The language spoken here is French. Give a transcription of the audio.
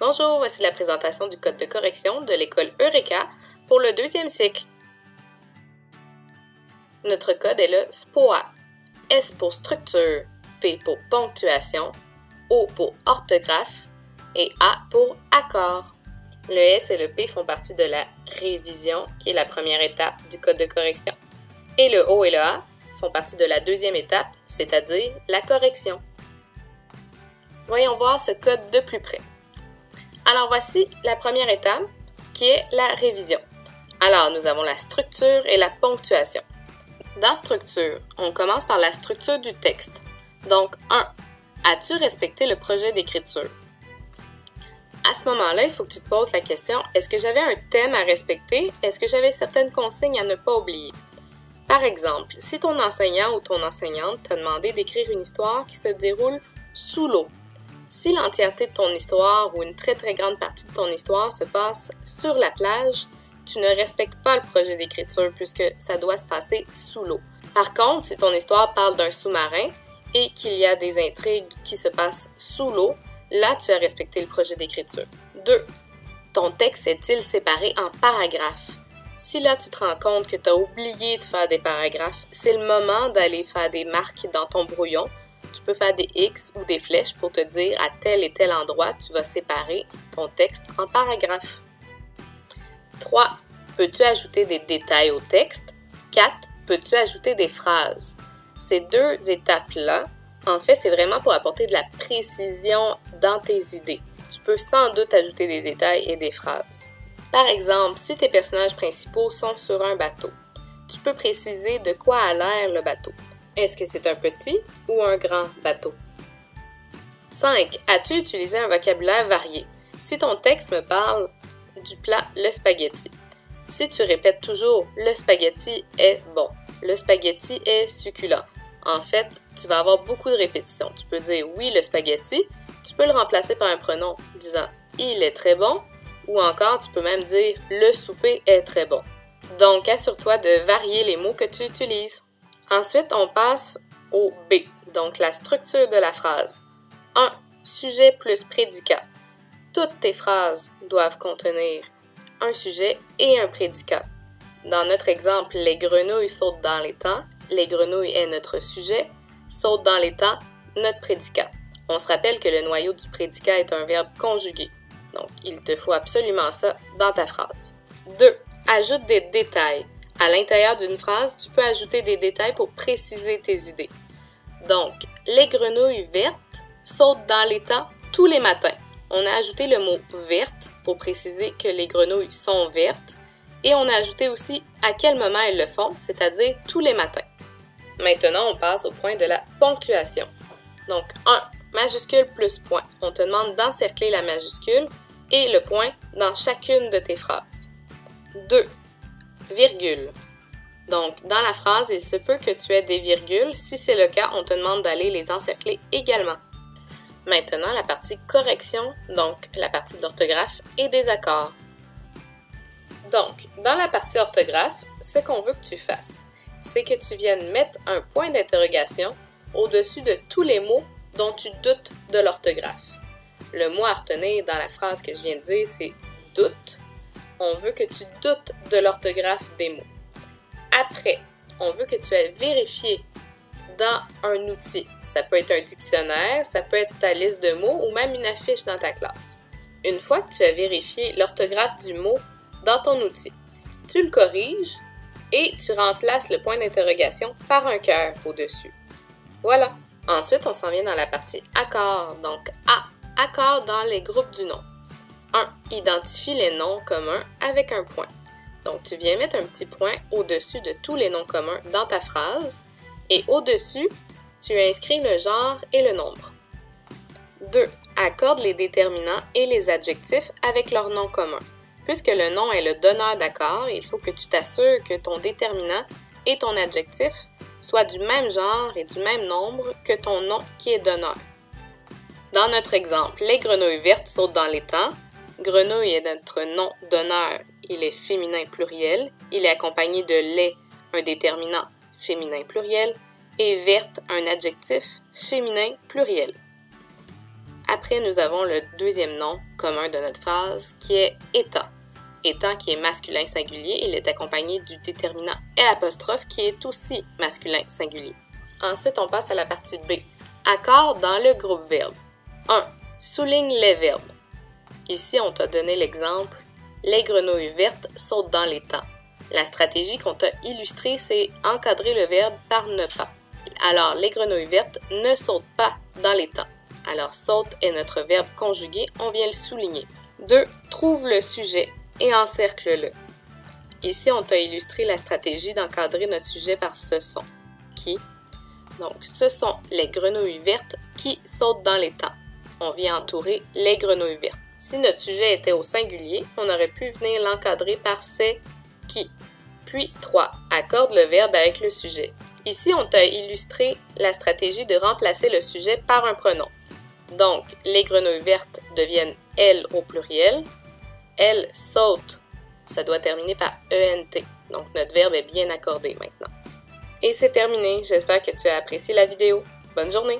Bonjour, voici la présentation du code de correction de l'école Eureka pour le deuxième cycle. Notre code est le SPOA. S pour structure, P pour ponctuation, O pour orthographe et A pour accord. Le S et le P font partie de la révision, qui est la première étape du code de correction. Et le O et le A font partie de la deuxième étape, c'est-à-dire la correction. Voyons voir ce code de plus près. Alors voici la première étape qui est la révision. Alors nous avons la structure et la ponctuation. Dans structure, on commence par la structure du texte. Donc 1. As-tu respecté le projet d'écriture? À ce moment-là, il faut que tu te poses la question, est-ce que j'avais un thème à respecter? Est-ce que j'avais certaines consignes à ne pas oublier? Par exemple, si ton enseignant ou ton enseignante t'a demandé d'écrire une histoire qui se déroule sous l'eau, si l'entièreté de ton histoire ou une très grande partie de ton histoire se passe sur la plage, tu ne respectes pas le projet d'écriture puisque ça doit se passer sous l'eau. Par contre, si ton histoire parle d'un sous-marin et qu'il y a des intrigues qui se passent sous l'eau, là, tu as respecté le projet d'écriture. 2. Ton texte est-il séparé en paragraphes? Si là, tu te rends compte que tu as oublié de faire des paragraphes, c'est le moment d'aller faire des marques dans ton brouillon. Tu peux faire des X ou des flèches pour te dire à tel et tel endroit, tu vas séparer ton texte en paragraphes. 3. Peux-tu ajouter des détails au texte? 4. Peux-tu ajouter des phrases? Ces deux étapes-là, en fait, c'est vraiment pour apporter de la précision dans tes idées. Tu peux sans doute ajouter des détails et des phrases. Par exemple, si tes personnages principaux sont sur un bateau, tu peux préciser de quoi a l'air le bateau. Est-ce que c'est un petit ou un grand bateau? 5. As-tu utilisé un vocabulaire varié? Si ton texte me parle du plat le spaghetti, si tu répètes toujours « le spaghetti est bon »,« le spaghetti est succulent », en fait, tu vas avoir beaucoup de répétitions. Tu peux dire « oui, le spaghetti », tu peux le remplacer par un pronom disant « il est très bon » ou encore tu peux même dire « le souper est très bon ». Donc, assure-toi de varier les mots que tu utilises. Ensuite, on passe au B, donc la structure de la phrase. 1. Sujet plus prédicat. Toutes tes phrases doivent contenir un sujet et un prédicat. Dans notre exemple, les grenouilles sautent dans l'étang, les grenouilles est notre sujet, saute dans l'étang, notre prédicat. On se rappelle que le noyau du prédicat est un verbe conjugué. Donc, il te faut absolument ça dans ta phrase. 2. Ajoute des détails. À l'intérieur d'une phrase, tu peux ajouter des détails pour préciser tes idées. Donc, les grenouilles vertes sautent dans l'étang tous les matins. On a ajouté le mot « verte » pour préciser que les grenouilles sont vertes et on a ajouté aussi à quel moment elles le font, c'est-à-dire tous les matins. Maintenant, on passe au point de la ponctuation. Donc, 1. Majuscule plus point. On te demande d'encercler la majuscule et le point dans chacune de tes phrases. 2. Virgule. Donc, dans la phrase, il se peut que tu aies des virgules. Si c'est le cas, on te demande d'aller les encercler également. Maintenant, la partie correction, donc la partie de l'orthographe et des accords. Donc, dans la partie orthographe, ce qu'on veut que tu fasses, c'est que tu viennes mettre un point d'interrogation au-dessus de tous les mots dont tu doutes de l'orthographe. Le mot à retenir dans la phrase que je viens de dire, c'est « doute ». On veut que tu doutes de l'orthographe des mots. Après, on veut que tu aies vérifié dans un outil. Ça peut être un dictionnaire, ça peut être ta liste de mots ou même une affiche dans ta classe. Une fois que tu as vérifié l'orthographe du mot dans ton outil, tu le corriges et tu remplaces le point d'interrogation par un cœur au-dessus. Voilà. Ensuite, on s'en vient dans la partie accords. Donc, A, accord dans les groupes du nom. 1. Identifie les noms communs avec un point. Donc, tu viens mettre un petit point au-dessus de tous les noms communs dans ta phrase et au-dessus, tu inscris le genre et le nombre. 2. Accorde les déterminants et les adjectifs avec leurs noms communs. Puisque le nom est le donneur d'accord, il faut que tu t'assures que ton déterminant et ton adjectif soient du même genre et du même nombre que ton nom qui est donneur. Dans notre exemple, les grenouilles vertes sautent dans l'étang. Grenouille est notre nom donneur, il est féminin pluriel. Il est accompagné de les, un déterminant féminin pluriel, et verte, un adjectif féminin pluriel. Après, nous avons le deuxième nom commun de notre phrase qui est étant. Étant qui est masculin singulier, il est accompagné du déterminant L' qui est aussi masculin singulier. Ensuite, on passe à la partie B. Accord dans le groupe verbe. 1. Souligne les verbes. Ici, on t'a donné l'exemple « Les grenouilles vertes sautent dans les temps ». La stratégie qu'on t'a illustrée, c'est encadrer le verbe par ne pas. Alors, les grenouilles vertes ne sautent pas dans les temps. Alors, saute est notre verbe conjugué, on vient le souligner. 2. Trouve le sujet et encercle-le. Ici, on t'a illustré la stratégie d'encadrer notre sujet par ce son. Qui? Donc, ce sont les grenouilles vertes qui sautent dans les temps. On vient entourer les grenouilles vertes. Si notre sujet était au singulier, on aurait pu venir l'encadrer par c'est qui. Puis 3. Accorde le verbe avec le sujet. Ici, on t'a illustré la stratégie de remplacer le sujet par un pronom. Donc, les grenouilles vertes deviennent elles au pluriel. Elles sautent, ça doit terminer par ENT. Donc, notre verbe est bien accordé maintenant. Et c'est terminé. J'espère que tu as apprécié la vidéo. Bonne journée!